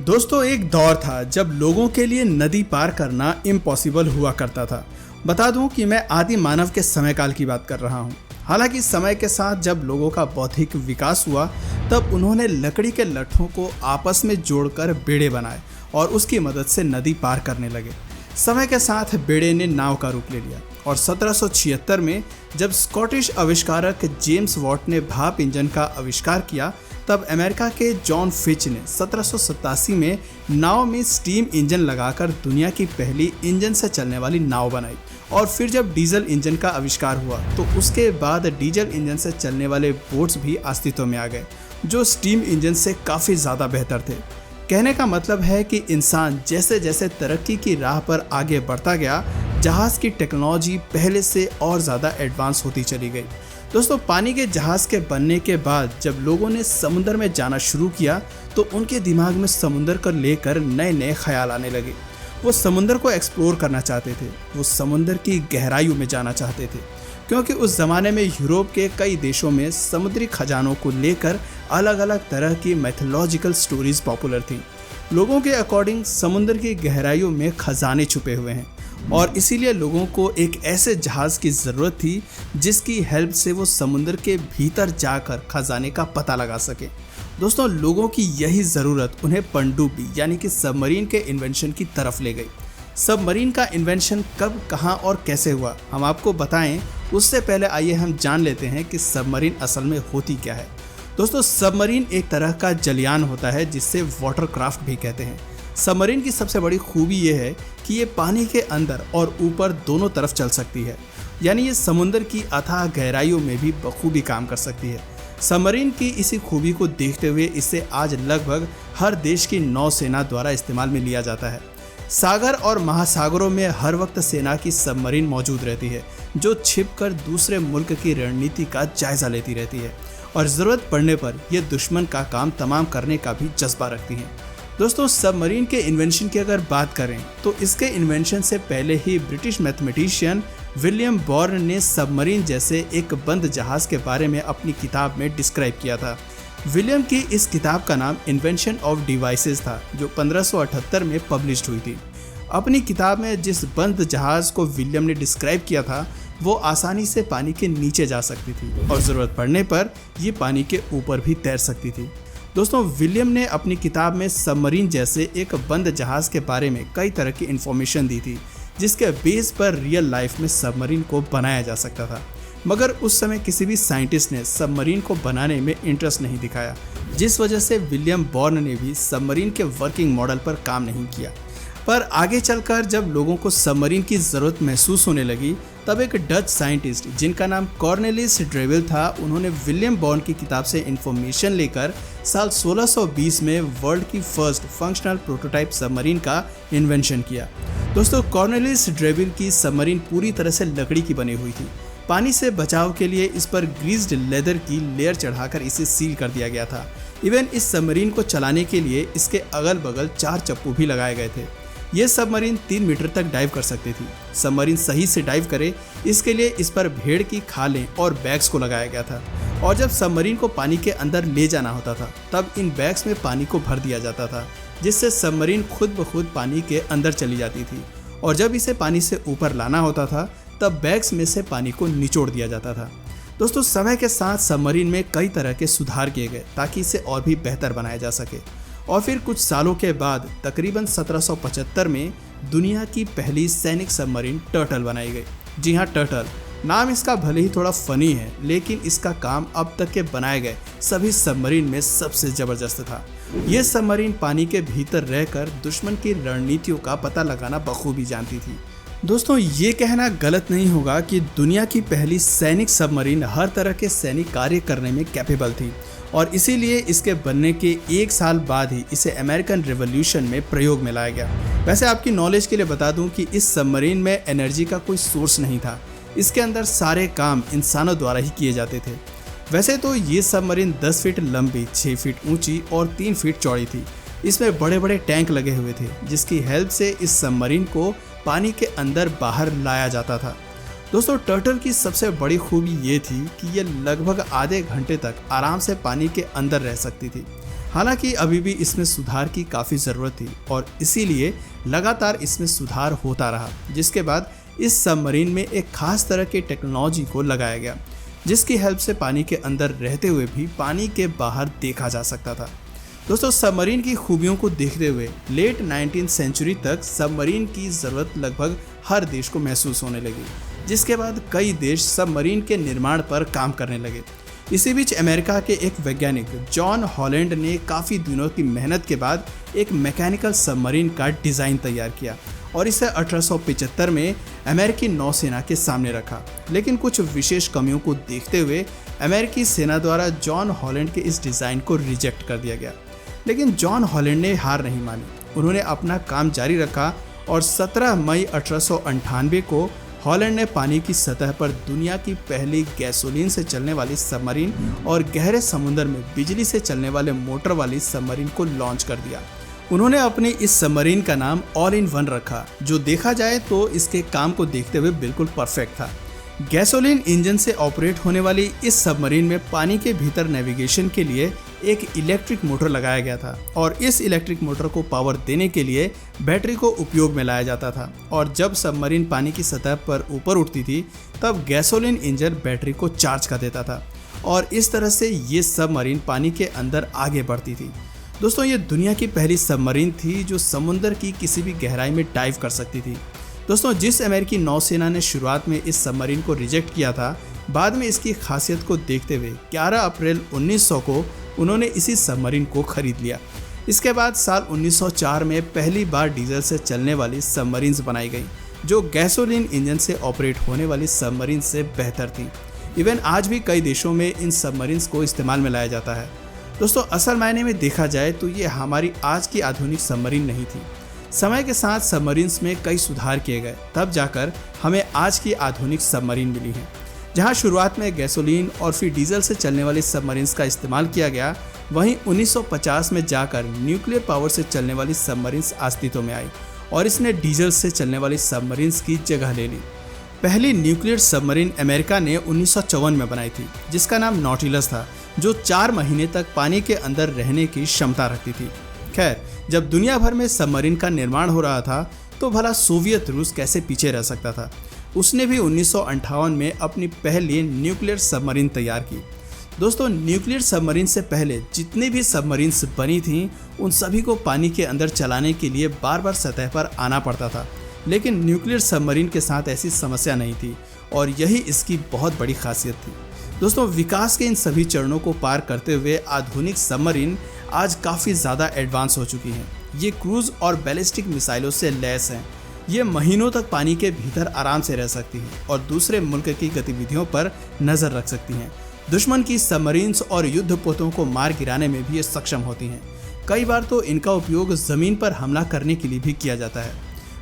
दोस्तों, एक दौर था जब लोगों के लिए नदी पार करना इम्पॉसिबल हुआ करता था। बता दूं कि मैं आदि मानव के समयकाल की बात कर रहा हूं। हालांकि समय के साथ जब लोगों का बौद्धिक विकास हुआ तब उन्होंने लकड़ी के लट्ठों को आपस में जोड़कर बेड़े बनाए और उसकी मदद से नदी पार करने लगे। समय के साथ बेड़े ने नाव का रूप ले लिया और 1776 में जब स्कॉटिश आविष्कारक जेम्स वॉट ने भाप इंजन का आविष्कार किया तब अमेरिका के जॉन फिच ने 1787 में नाव में स्टीम इंजन लगाकर दुनिया की पहली इंजन से चलने वाली नाव बनाई। और फिर जब डीजल इंजन का आविष्कार हुआ तो उसके बाद डीजल इंजन से चलने वाले बोट्स भी अस्तित्व में आ गए जो स्टीम इंजन से काफ़ी ज़्यादा बेहतर थे। कहने का मतलब है कि इंसान जैसे जैसे तरक्की की राह पर आगे बढ़ता गया, जहाज़ की टेक्नोलॉजी पहले से और ज़्यादा एडवांस होती चली गई। दोस्तों, पानी के जहाज़ के बनने के बाद जब लोगों ने समुद्र में जाना शुरू किया तो उनके दिमाग में समुद्र को लेकर नए नए ख्याल आने लगे। वो समुद्र को एक्सप्लोर करना चाहते थे, वो समुद्र की गहराइयों में जाना चाहते थे, क्योंकि उस ज़माने में यूरोप के कई देशों में समुद्री खजानों को लेकर अलग अलग तरह की मैथोलॉजिकल स्टोरीज पॉपुलर थी। लोगों के अकॉर्डिंग समुद्र की गहराइयों में खजाने छुपे हुए हैं और इसीलिए लोगों को एक ऐसे जहाज़ की ज़रूरत थी जिसकी हेल्प से वो समुद्र के भीतर जाकर खजाने का पता लगा सके। दोस्तों, लोगों की यही ज़रूरत उन्हें पनडुब्बी यानी कि सबमरीन के इन्वेंशन की तरफ ले गई। सबमरीन का इन्वेंशन कब, कहां और कैसे हुआ, हम आपको बताएं उससे पहले आइए हम जान लेते हैं कि सबमरीन असल में होती क्या है। दोस्तों, सबमरीन एक तरह का जलयान होता है जिससे वाटरक्राफ्ट भी कहते हैं। सबमरीन की सबसे बड़ी खूबी यह है कि ये पानी के अंदर और ऊपर दोनों तरफ चल सकती है, यानी ये समुद्र की अथाह गहराइयों में भी बखूबी काम कर सकती है। सबमरीन की इसी खूबी को देखते हुए इसे आज लगभग हर देश की नौसेना द्वारा इस्तेमाल में लिया जाता है। सागर और महासागरों में हर वक्त सेना की सबमरीन मौजूद रहती है जो छिपकर दूसरे मुल्क की रणनीति का जायजा लेती रहती है और ज़रूरत पड़ने पर यह दुश्मन का काम तमाम करने का भी जज्बा रखती है। दोस्तों, सबमरीन के इन्वेंशन की अगर बात करें तो इसके इन्वेंशन से पहले ही ब्रिटिश मैथमेटिशियन विलियम बॉर्न ने सबमरीन जैसे एक बंद जहाज़ के बारे में अपनी किताब में डिस्क्राइब किया था। विलियम की इस किताब का नाम इन्वेंशन ऑफ डिवाइसेस था जो 1578 में पब्लिश्ड हुई थी। अपनी किताब में जिस बंद जहाज़ को विलियम ने डिस्क्राइब किया था वो आसानी से पानी के नीचे जा सकती थी और ज़रूरत पड़ने पर ये पानी के ऊपर भी तैर सकती थी। दोस्तों, विलियम ने अपनी किताब में सबमरीन जैसे एक बंद जहाज़ के बारे में कई तरह की इन्फॉर्मेशन दी थी जिसके बेस पर रियल लाइफ में सबमरीन को बनाया जा सकता था, मगर उस समय किसी भी साइंटिस्ट ने सबमरीन को बनाने में इंटरेस्ट नहीं दिखाया, जिस वजह से विलियम बॉर्न ने भी सबमरीन के वर्किंग मॉडल पर काम नहीं किया। पर आगे चलकर जब लोगों को सबमरीन की ज़रूरत महसूस होने लगी तब एक डच साइंटिस्ट जिनका नाम कॉर्नेलियस ड्रेविल था, उन्होंने विलियम बॉर्न की किताब से इन्फॉर्मेशन लेकर साल 1620 में वर्ल्ड की फर्स्ट फंक्शनल प्रोटोटाइप सबमरीन का इन्वेंशन किया। दोस्तों, कॉर्नेलियस ड्रेविल की सबमरीन पूरी तरह से लकड़ी की बनी हुई थी। पानी से बचाव के लिए इस पर ग्रीस्ड लेदर की लेयर चढ़ाकर इसे सील कर दिया गया था। इवन इस सबमरीन को चलाने के लिए इसके अगल बगल 4 चप्पू भी लगाए गए थे। ये सबमरीन 3 मीटर तक डाइव कर सकती थी। सबमरीन सही से डाइव करे इसके लिए इस पर भेड़ की खालें और बैग्स को लगाया गया था और जब सबमरीन को पानी के अंदर ले जाना होता था तब इन बैग्स में पानी को भर दिया जाता था जिससे सबमरीन खुद ब खुद पानी के अंदर चली जाती थी और जब इसे पानी से ऊपर लाना होता था तब बैग्स में से पानी को निचोड़ दिया जाता था। दोस्तों, समय के साथ सबमरीन में कई तरह के सुधार किए गए ताकि इसे और भी बेहतर बनाया जा सके और फिर कुछ सालों के बाद तकरीबन 1775 में दुनिया की पहली सैनिक सबमरीन टर्टल बनाई गई। जी हाँ, टर्टल नाम इसका भले ही थोड़ा फनी है लेकिन इसका काम अब तक के बनाए गए सभी सबमरीन में सबसे ज़बरदस्त था। ये सबमरीन पानी के भीतर रहकर दुश्मन की रणनीतियों का पता लगाना बखूबी जानती थी। दोस्तों, ये कहना गलत नहीं होगा कि दुनिया की पहली सैनिक सबमरीन हर तरह के सैनिक कार्य करने में कैपेबल थी और इसीलिए इसके बनने के 1 साल बाद ही इसे अमेरिकन रिवॉल्यूशन में प्रयोग में लाया गया। वैसे आपकी नॉलेज के लिए बता दूं कि इस सबमरीन में एनर्जी का कोई सोर्स नहीं था, इसके अंदर सारे काम इंसानों द्वारा ही किए जाते थे। वैसे तो ये सबमरीन 10 फीट लंबी, 6 फीट ऊंची और 3 फीट चौड़ी थी। इसमें बड़े बड़े टैंक लगे हुए थे जिसकी हेल्प से इस सबमरीन को पानी के अंदर बाहर लाया जाता था। दोस्तों, टर्टल की सबसे बड़ी खूबी ये थी कि ये लगभग आधे घंटे तक आराम से पानी के अंदर रह सकती थी। हालांकि अभी भी इसमें सुधार की काफ़ी ज़रूरत थी और इसीलिए लगातार इसमें सुधार होता रहा, जिसके बाद इस सबमरीन में एक खास तरह की टेक्नोलॉजी को लगाया गया जिसकी हेल्प से पानी के अंदर रहते हुए भी पानी के बाहर देखा जा सकता था। दोस्तों, सबमरीन की खूबियों को देखते हुए लेट 19th सेंचुरी तक सबमरीन की ज़रूरत लगभग हर देश को महसूस होने लगी, जिसके बाद कई देश सबमरीन के निर्माण पर काम करने लगे। इसी बीच अमेरिका के एक वैज्ञानिक जॉन हॉलैंड ने काफ़ी दिनों की मेहनत के बाद एक मैकेनिकल सबमरीन का डिज़ाइन तैयार किया और इसे 1875 में अमेरिकी नौसेना के सामने रखा। लेकिन कुछ विशेष कमियों को देखते हुए अमेरिकी सेना द्वारा जॉन हॉलैंड के इस डिज़ाइन को रिजेक्ट कर दिया गया। लेकिन जॉन हॉलैंड ने हार नहीं मानी, उन्होंने अपना काम जारी रखा और 17 मई 1898 को हॉलैंड ने पानी की सतह पर दुनिया की पहली गैसोलीन से चलने वाली सबमरीन और गहरे समुद्र में बिजली से चलने वाले मोटर वाली सबमरीन को लॉन्च कर दिया। उन्होंने अपनी इस सबमरीन का नाम ऑल इन वन रखा, जो देखा जाए तो इसके काम को देखते हुए बिल्कुल परफेक्ट था। गैसोलीन इंजन से ऑपरेट होने वाली इस सबमरीन में पानी के भीतर नेविगेशन के लिए एक इलेक्ट्रिक मोटर लगाया गया था और इस इलेक्ट्रिक मोटर को पावर देने के लिए बैटरी को उपयोग में लाया जाता था और जब सबमरीन पानी की सतह पर ऊपर उठती थी तब गैसोलीन इंजन बैटरी को चार्ज कर देता था और इस तरह से ये सबमरीन पानी के अंदर आगे बढ़ती थी। दोस्तों, ये दुनिया की पहली सबमरीन थी जो समुद्र की किसी भी गहराई में डाइव कर सकती थी। दोस्तों, जिस अमेरिकी नौसेना ने शुरुआत में इस सबमरीन को रिजेक्ट किया था, बाद में इसकी खासियत को देखते हुए 11 अप्रैल 1900 को उन्होंने इसी सबमरीन को खरीद लिया। इसके बाद साल 1904 में पहली बार डीजल से चलने वाली सबमरीन्स बनाई गई, जो गैसोलीन इंजन से ऑपरेट होने वाली सबमरीन से बेहतर थी। इवन आज भी कई देशों में इन सबमरीन्स को इस्तेमाल में लाया जाता है। दोस्तों, असल मायने में देखा जाए तो ये हमारी आज की आधुनिक सबमरीन नहीं थी। समय के साथ सबमरीन्स में कई सुधार किए गए, तब जाकर हमें आज की आधुनिक सबमरीन मिली है। जहां शुरुआत में गैसोलीन और फिर डीजल से चलने वाली सबमरीन्स का इस्तेमाल किया गया, वहीं 1950 में जाकर न्यूक्लियर पावर से चलने वाली सबमरीन्स अस्तित्व में आई और इसने डीजल से चलने वाली सबमरीन्स की जगह ले ली। पहली न्यूक्लियर सबमरीन अमेरिका ने 1954 में बनाई थी, जिसका नाम नॉटिलस था, जो 4 महीने तक पानी के अंदर रहने की क्षमता रखती थी। खैर, जब दुनिया भर में सबमरीन का निर्माण हो रहा था तो भला सोवियत रूस कैसे पीछे रह सकता था। उसने भी 1958 में अपनी पहली न्यूक्लियर सबमरीन तैयार की। दोस्तों, न्यूक्लियर सबमरीन से पहले जितनी भी सबमरीन्स बनी थीं, उन सभी को पानी के अंदर चलाने के लिए बार बार सतह पर आना पड़ता था। लेकिन न्यूक्लियर सबमरीन के साथ ऐसी समस्या नहीं थी और यही इसकी बहुत बड़ी खासियत थी। दोस्तों, विकास के इन सभी चरणों को पार करते हुए आधुनिक सबमरीन आज काफ़ी ज़्यादा एडवांस हो चुकी हैं। ये क्रूज और बैलिस्टिक मिसाइलों से लैस हैं। ये महीनों तक पानी के भीतर आराम से रह सकती हैं और दूसरे मुल्क की गतिविधियों पर नज़र रख सकती हैं। दुश्मन की सबमरीन्स और युद्धपोतों को मार गिराने में भी ये सक्षम होती हैं। कई बार तो इनका उपयोग ज़मीन पर हमला करने के लिए भी किया जाता है।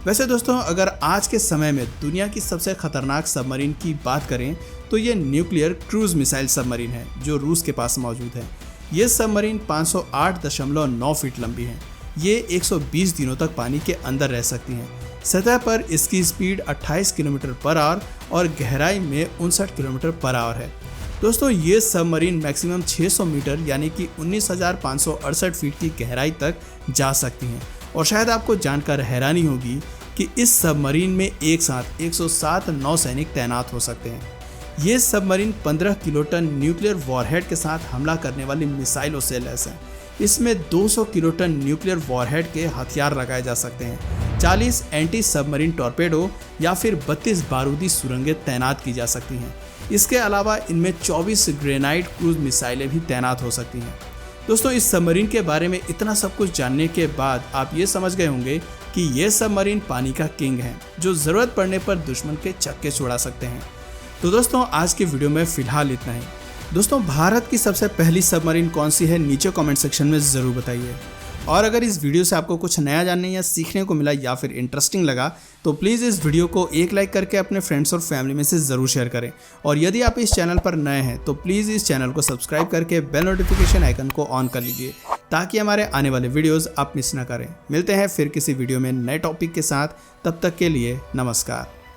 वैसे दोस्तों, अगर आज के समय में दुनिया की सबसे खतरनाक सबमरीन की बात करें तो ये न्यूक्लियर क्रूज मिसाइल सबमरीन है, जो रूस के पास मौजूद है। ये सबमरीन 508.9 फीट लंबी है। ये 120 दिनों तक पानी के अंदर रह सकती हैं। सतह पर इसकी स्पीड 28 किलोमीटर पर आवर और गहराई में 59 किलोमीटर पर आवर है। दोस्तों, ये सबमरीन मैक्सिमम 600 मीटर यानी कि 19,568 फीट की गहराई तक जा सकती हैं। और शायद आपको जानकर हैरानी होगी कि इस सबमरीन में एक साथ 107 नौसैनिक तैनात हो सकते हैं। ये सबमरीन 15 किलोटन न्यूक्लियर वॉरहेड के साथ हमला करने वाली मिसाइलों से लैस है। इसमें 200 किलोटन न्यूक्लियर वॉरहेड के हथियार लगाए जा सकते हैं, 40 एंटी सबमरीन टॉर्पेडो या फिर 32 बारूदी सुरंगें तैनात की जा सकती हैं। इसके अलावा इनमें 24 ग्रेनाइट क्रूज मिसाइलें भी तैनात हो सकती हैं। दोस्तों, इस सबमरीन के बारे में इतना सब कुछ जानने के बाद आप ये समझ गए होंगे कि ये सबमरीन पानी का किंग है, जो ज़रूरत पड़ने पर दुश्मन के चक्के छुड़ा सकते हैं। तो दोस्तों, आज के वीडियो में फ़िलहाल इतना ही। दोस्तों, भारत की सबसे पहली सबमरीन कौन सी है, नीचे कमेंट सेक्शन में ज़रूर बताइए। और अगर इस वीडियो से आपको कुछ नया जानने या सीखने को मिला या फिर इंटरेस्टिंग लगा तो प्लीज़ इस वीडियो को एक लाइक करके अपने फ्रेंड्स और फैमिली में से ज़रूर शेयर करें। और यदि आप इस चैनल पर नए हैं तो प्लीज़ इस चैनल को सब्सक्राइब करके बेल नोटिफिकेशन आइकन को ऑन कर लीजिए, ताकि हमारे आने वाले वीडियोज़ आप मिस ना करें। मिलते हैं फिर किसी वीडियो में नए टॉपिक के साथ, तब तक के लिए नमस्कार।